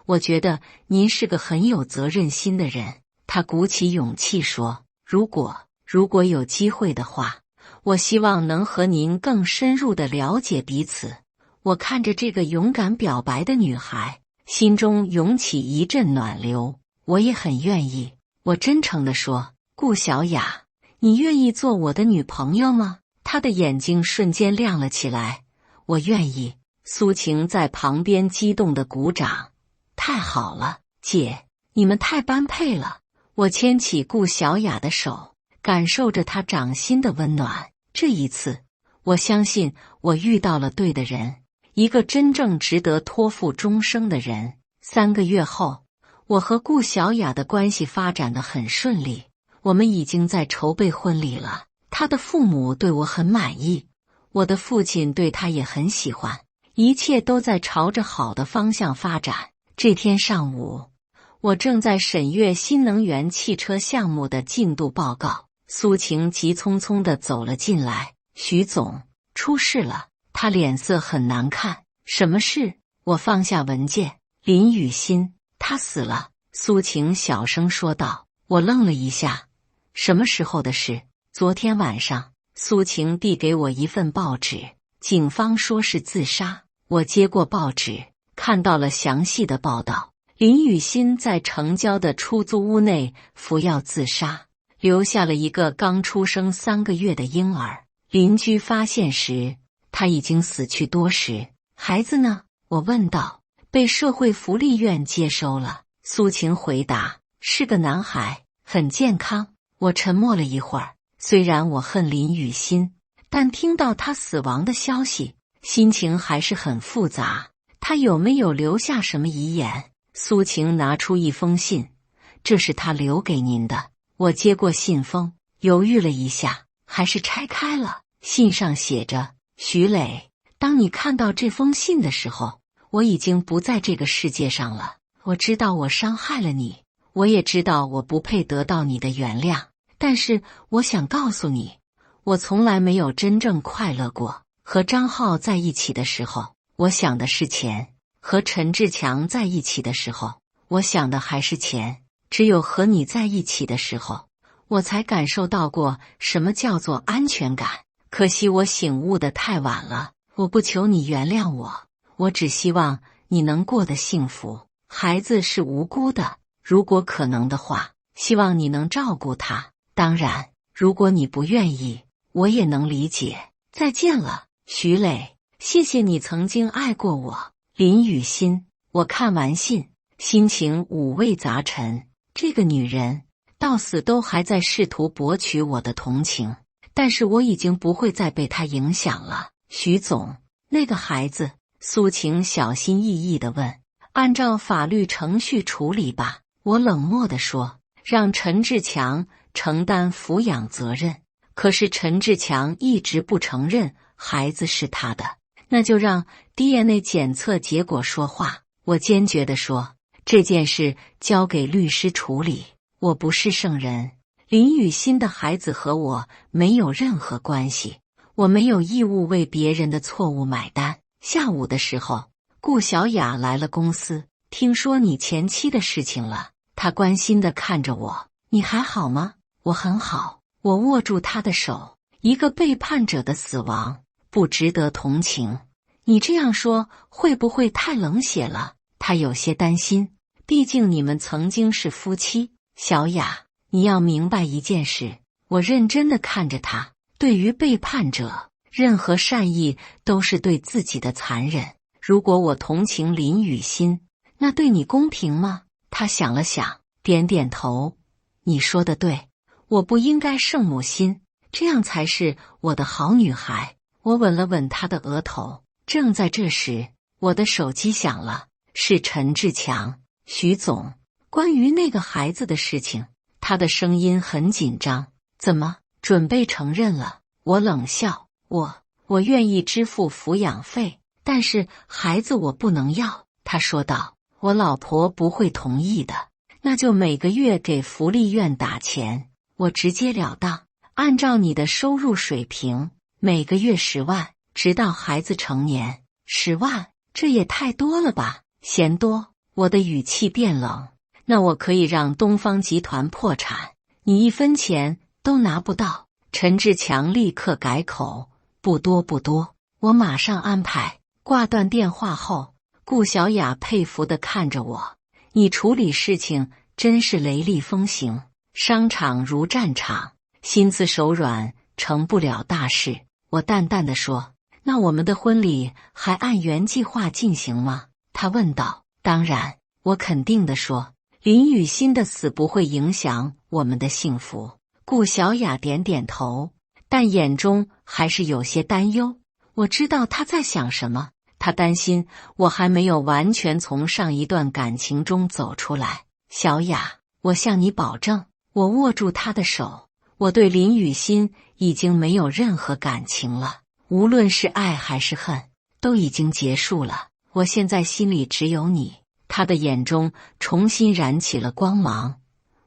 我觉得您是个很有责任心的人。他鼓起勇气说，如果有机会的话，我希望能和您更深入地了解彼此。我看着这个勇敢表白的女孩，心中涌起一阵暖流。我也很愿意。我真诚地说，顾小雅，你愿意做我的女朋友吗？她的眼睛瞬间亮了起来。我愿意。苏晴在旁边激动地鼓掌。太好了，姐，你们太般配了。我牵起顾小雅的手，感受着她掌心的温暖。这一次，我相信我遇到了对的人，一个真正值得托付终生的人。3个月后，我和顾小雅的关系发展得很顺利，我们已经在筹备婚礼了。她的父母对我很满意，我的父亲对她也很喜欢，一切都在朝着好的方向发展。这天上午，我正在审阅新能源汽车项目的进度报告，苏晴急匆匆地走了进来。徐总，出事了。他脸色很难看。什么事？我放下文件。林雨欣，他死了。苏晴小声说道。我愣了一下。什么时候的事？昨天晚上。苏晴递给我一份报纸，警方说是自杀。我接过报纸，看到了详细的报道。林雨欣在城郊的出租屋内服药自杀，留下了一个刚出生3个月的婴儿。邻居发现时，他已经死去多时。孩子呢？我问道。被社会福利院接收了。苏晴回答，是个男孩，很健康。我沉默了一会儿。虽然我恨林雨欣，但听到他死亡的消息，心情还是很复杂。他有没有留下什么遗言？苏晴拿出一封信，这是他留给您的。我接过信封，犹豫了一下，还是拆开了。信上写着，徐磊，当你看到这封信的时候，我已经不在这个世界上了。我知道我伤害了你，我也知道我不配得到你的原谅，但是我想告诉你，我从来没有真正快乐过。和张浩在一起的时候，我想的是钱；和陈志强在一起的时候，我想的还是钱。只有和你在一起的时候，我才感受到过什么叫做安全感。可惜我醒悟得太晚了。我不求你原谅我，我只希望你能过得幸福。孩子是无辜的，如果可能的话，希望你能照顾他。当然，如果你不愿意，我也能理解。再见了，徐磊，谢谢你曾经爱过我。林雨欣。我看完信，心情五味杂陈。这个女人到死都还在试图博取我的同情，但是我已经不会再被她影响了。徐总，那个孩子？苏晴小心翼翼地问。按照法律程序处理吧。我冷漠地说，让陈志强承担抚养责任。可是陈志强一直不承认孩子是他的。那就让 DNA 检测结果说话。我坚决地说，这件事交给律师处理，我不是圣人。林雨欣的孩子和我没有任何关系，我没有义务为别人的错误买单。下午的时候，顾小雅来了公司，听说你前妻的事情了。她关心地看着我，你还好吗？我很好。我握住她的手。一个背叛者的死亡不值得同情。你这样说会不会太冷血了？她有些担心，毕竟你们曾经是夫妻。小雅，你要明白一件事。我认真地看着她，对于背叛者，任何善意都是对自己的残忍。如果我同情林雨欣，那对你公平吗？她想了想，点点头。你说的对，我不应该圣母心，这样才是我的好女孩。我吻了吻她的额头。正在这时，我的手机响了，是陈志强。徐总，关于那个孩子的事情。他的声音很紧张。怎么，准备承认了？我冷笑，我愿意支付抚养费，但是孩子我不能要。他说道，我老婆不会同意的，那就每个月给福利院打钱。我直截了当，按照你的收入水平，每个月10万，直到孩子成年。10万，这也太多了吧？嫌多？我的语气变冷。那我可以让东方集团破产，你1分钱都拿不到。陈志强立刻改口，不多不多，我马上安排。挂断电话后，顾小雅佩服地看着我，你处理事情真是雷厉风行，商场如战场，心慈手软，成不了大事。我淡淡地说，那我们的婚礼还按原计划进行吗？他问道。当然，我肯定地说，林雨欣的死不会影响我们的幸福。顾小雅点点头，但眼中还是有些担忧。我知道她在想什么，她担心我还没有完全从上一段感情中走出来。小雅，我向你保证，我握住她的手，我对林雨欣已经没有任何感情了，无论是爱还是恨，都已经结束了。我现在心里只有你。她的眼中重新燃起了光芒。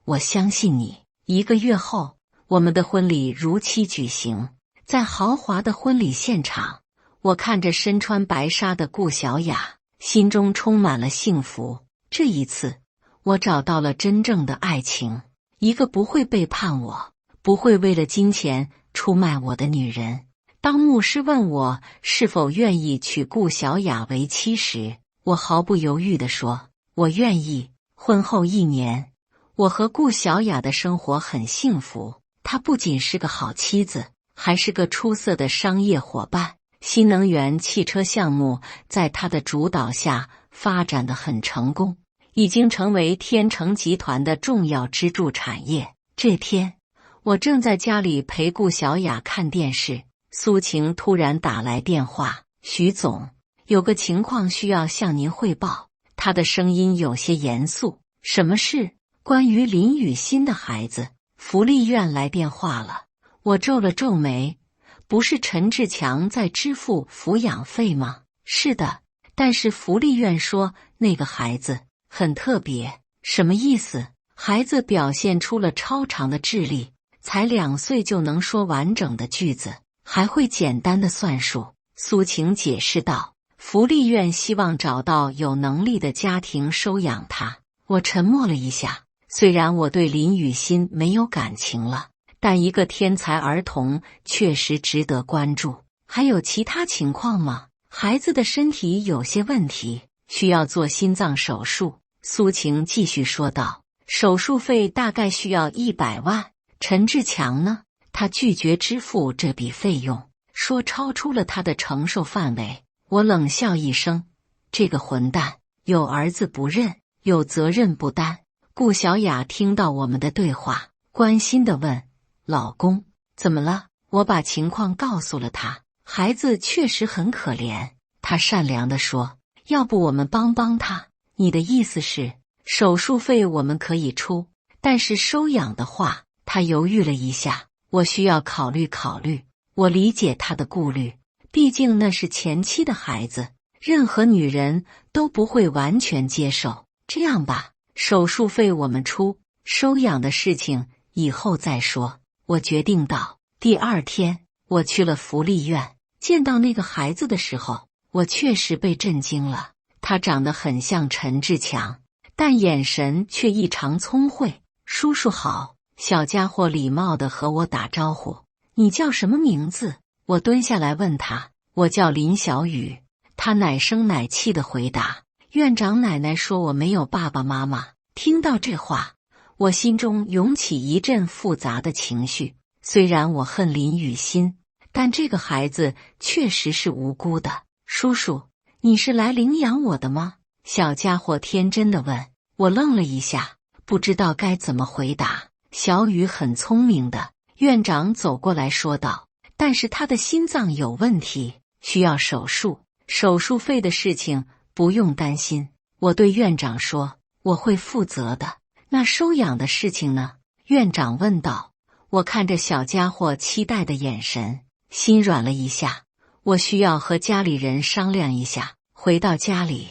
我相信你。1个月后，我们的婚礼如期举行。在豪华的婚礼现场，我看着身穿白纱的顾小雅，心中充满了幸福。这一次，我找到了真正的爱情，一个不会背叛我，不会为了金钱出卖我的女人。当牧师问我是否愿意娶顾小雅为妻时，我毫不犹豫地说，我愿意。婚后1年，我和顾小雅的生活很幸福，她不仅是个好妻子，还是个出色的商业伙伴。新能源汽车项目在她的主导下发展得很成功，已经成为天成集团的重要支柱产业。这天，我正在家里陪顾小雅看电视，苏晴突然打来电话，徐总，有个情况需要向您汇报。她的声音有些严肃。什么事？关于林雨欣的孩子，福利院来电话了。我皱了皱眉，不是陈志强在支付抚养费吗？是的，但是福利院说那个孩子很特别。什么意思？孩子表现出了超长的智力，才2岁就能说完整的句子，还会简单的算术。苏晴解释道，福利院希望找到有能力的家庭收养他。我沉默了一下，虽然我对林雨欣没有感情了，但一个天才儿童确实值得关注。还有其他情况吗？孩子的身体有些问题，需要做心脏手术。苏晴继续说道，手术费大概需要100万。陈志强呢？他拒绝支付这笔费用，说超出了他的承受范围。我冷笑一声，这个混蛋，有儿子不认，有责任不担。顾小雅听到我们的对话，关心地问，老公，怎么了？我把情况告诉了他，孩子确实很可怜。他善良地说，要不我们帮帮他？你的意思是，手术费我们可以出，但是收养的话？他犹豫了一下，我需要考虑考虑。我理解他的顾虑，毕竟那是前妻的孩子，任何女人都不会完全接受。这样吧，手术费我们出，收养的事情以后再说。我决定道。第2天，我去了福利院，见到那个孩子的时候，我确实被震惊了。他长得很像陈志强，但眼神却异常聪慧。叔叔好。小家伙礼貌地和我打招呼。你叫什么名字？我蹲下来问他。我叫林小雨。他奶声奶气地回答。院长奶奶说我没有爸爸妈妈。听到这话，我心中涌起一阵复杂的情绪。虽然我恨林雨欣，但这个孩子确实是无辜的。叔叔，你是来领养我的吗？小家伙天真地问。我愣了一下，不知道该怎么回答。小雨很聪明的，院长走过来说道，但是他的心脏有问题，需要手术，手术费的事情不用担心。我对院长说，我会负责的。那收养的事情呢？院长问道。我看着小家伙期待的眼神，心软了一下。我需要和家里人商量一下。回到家里，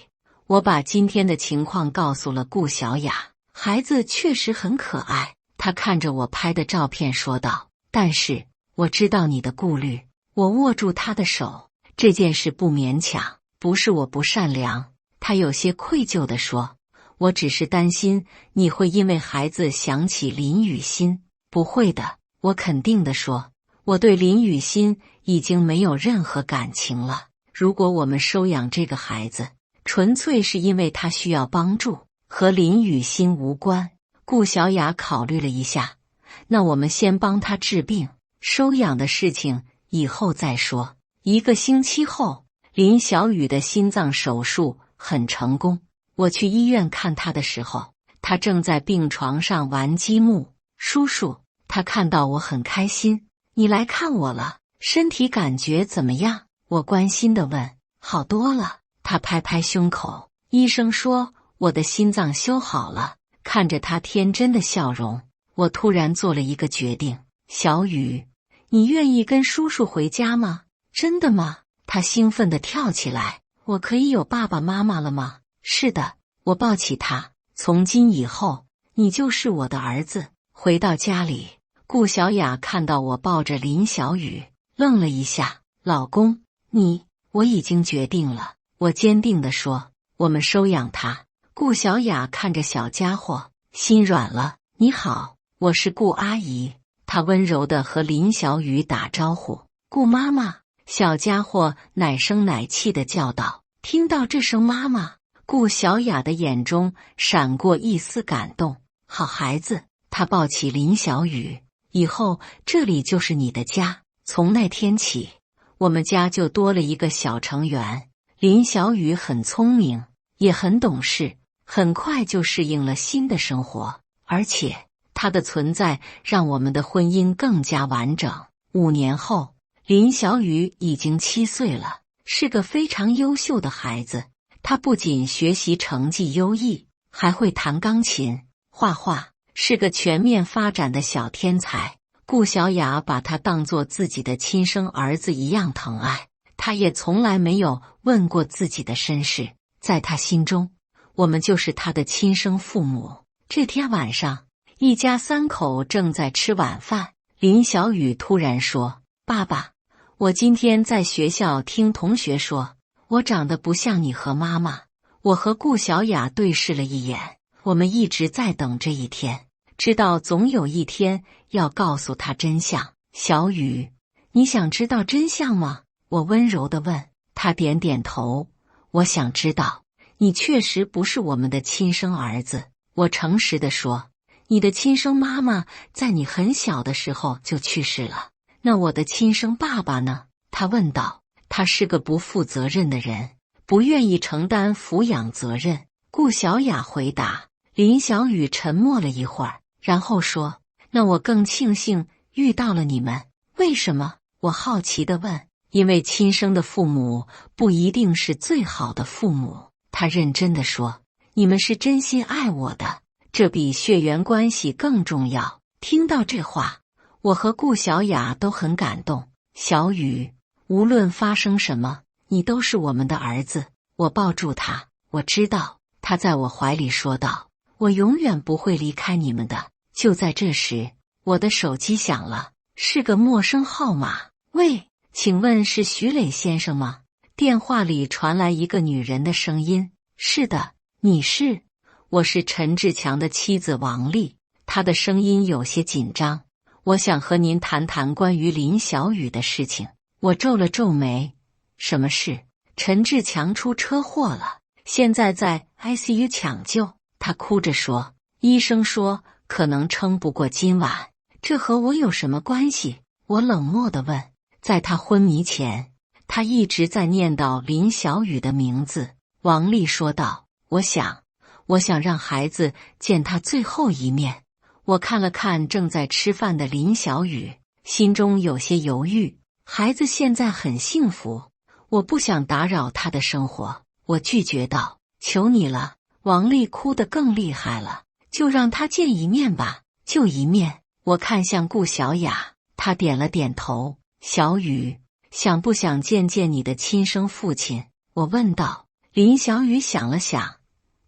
我把今天的情况告诉了顾小雅。孩子确实很可爱，她看着我拍的照片说道。但是我知道你的顾虑。我握住她的手，这件事不勉强，不是我不善良。她有些愧疚地说，我只是担心你会因为孩子想起林雨欣。不会的，我肯定地说，我对林雨欣已经没有任何感情了。如果我们收养这个孩子，纯粹是因为他需要帮助，和林雨欣无关。顾小雅考虑了一下，那我们先帮他治病，收养的事情以后再说。1个星期后，林小雨的心脏手术很成功。我去医院看他的时候，他正在病床上玩积木。叔叔，他看到我很开心。你来看我了，身体感觉怎么样？我关心地问。好多了，他拍拍胸口。医生说我的心脏修好了。看着他天真的笑容，我突然做了一个决定。小雨，你愿意跟叔叔回家吗？真的吗？他兴奋地跳起来。我可以有爸爸妈妈了吗？是的，我抱起他。从今以后，你就是我的儿子。回到家里，顾小雅看到我抱着林小雨，愣了一下。老公，我已经决定了。我坚定地说，我们收养他。顾小雅看着小家伙，心软了。你好，我是顾阿姨。她温柔地和林小雨打招呼。顾妈妈。小家伙奶声奶气地叫道。听到这声妈妈，顾小雅的眼中闪过一丝感动。好孩子。她抱起林小雨，以后这里就是你的家。从那天起，我们家就多了一个小成员。林小雨很聪明，也很懂事，很快就适应了新的生活，而且他的存在让我们的婚姻更加完整。5年后，林小雨已经7岁了，是个非常优秀的孩子。他不仅学习成绩优异，还会弹钢琴、画画，是个全面发展的小天才。顾小雅把他当作自己的亲生儿子一样疼爱，他也从来没有问过自己的身世。在他心中，我们就是他的亲生父母。这天晚上，一家3口正在吃晚饭。林小雨突然说，爸爸，我今天在学校听同学说，我长得不像你和妈妈。我和顾小雅对视了一眼，我们一直在等这一天，知道总有一天要告诉他真相。小雨，你想知道真相吗？我温柔地问。他点点头。我想知道，你确实不是我们的亲生儿子。我诚实地说，你的亲生妈妈在你很小的时候就去世了。那我的亲生爸爸呢？他问道。他是个不负责任的人，不愿意承担抚养责任。顾小雅回答。林小雨沉默了一会儿，然后说，那我更庆幸遇到了你们。为什么？我好奇地问。因为亲生的父母不一定是最好的父母。他认真地说，你们是真心爱我的，这比血缘关系更重要。听到这话，我和顾小雅都很感动。小雨，无论发生什么，你都是我们的儿子。我抱住他。我知道。他在我怀里说道，我永远不会离开你们的。就在这时，我的手机响了，是个陌生号码。喂，请问是徐磊先生吗？电话里传来一个女人的声音。是的，你是？我是陈志强的妻子王丽。她的声音有些紧张。我想和您谈谈关于林小雨的事情。我皱了皱眉。什么事？陈志强出车祸了，现在在 ICU 抢救。他哭着说，医生说可能撑不过今晚。这和我有什么关系？我冷漠地问。在他昏迷前，他一直在念叨林小雨的名字。王丽说道，我想让孩子见他最后一面。我看了看正在吃饭的林小雨，心中有些犹豫。孩子现在很幸福，我不想打扰他的生活。我拒绝道，求你了。王丽哭得更厉害了。就让他见一面吧，就一面。我看向顾小雅，她点了点头。小雨，想不想见见你的亲生父亲？我问道。林小雨想了想，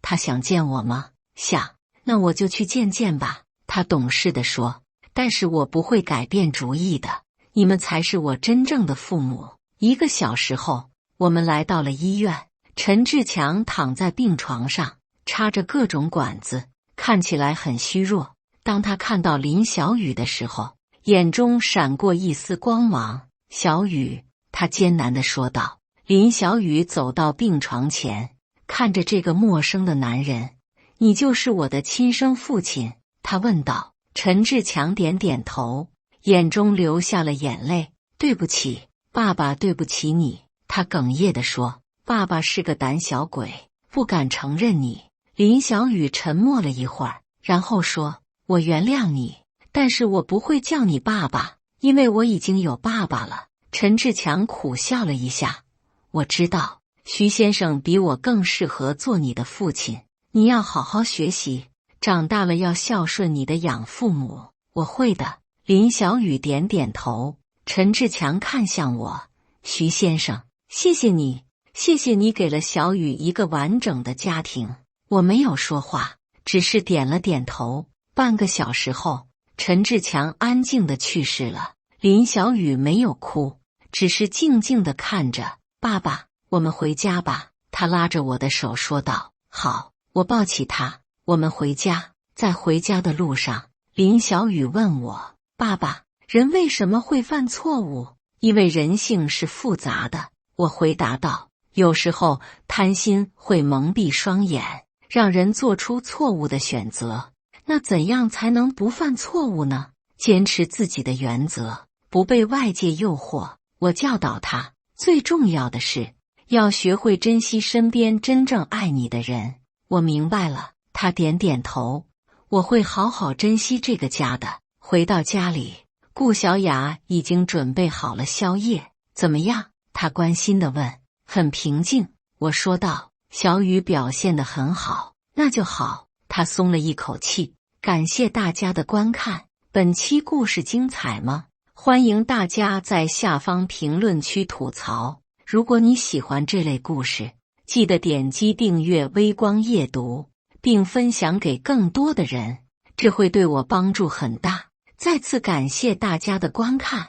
他想见我吗？想，那我就去见见吧。他懂事地说，但是我不会改变主意的，你们才是我真正的父母。1个小时后，我们来到了医院。陈志强躺在病床上，插着各种管子，看起来很虚弱。当他看到林小雨的时候，眼中闪过一丝光芒。小雨，他艰难地说道。林小雨走到病床前，看着这个陌生的男人。你就是我的亲生父亲？他问道。陈志强点点头，眼中流下了眼泪。对不起，爸爸，对不起你。他哽咽地说，爸爸是个胆小鬼，不敢承认你。林小雨沉默了一会儿，然后说，我原谅你，但是我不会叫你爸爸，因为我已经有爸爸了。陈志强苦笑了一下，我知道，徐先生比我更适合做你的父亲，你要好好学习，长大了要孝顺你的养父母。我会的。林小雨点点头。陈志强看向我，徐先生，谢谢你，谢谢你给了小雨一个完整的家庭。我没有说话，只是点了点头。半个小时后，陈志强安静地去世了。林小雨没有哭，只是静静地看着。爸爸，我们回家吧。他拉着我的手说道。好，我抱起他，我们回家。在回家的路上，林小雨问我，爸爸，人为什么会犯错误？因为人性是复杂的。我回答道，有时候贪心会蒙蔽双眼，让人做出错误的选择。那怎样才能不犯错误呢？坚持自己的原则，不被外界诱惑。我教导他，最重要的是要学会珍惜身边真正爱你的人。我明白了。他点点头，我会好好珍惜这个家的。回到家里，顾小雅已经准备好了宵夜。怎么样？他关心地问。很平静，我说道。小雨表现得很好。那就好。他松了一口气。感谢大家的观看。本期故事精彩吗？欢迎大家在下方评论区吐槽。如果你喜欢这类故事，记得点击订阅微光夜读，并分享给更多的人，这会对我帮助很大。再次感谢大家的观看。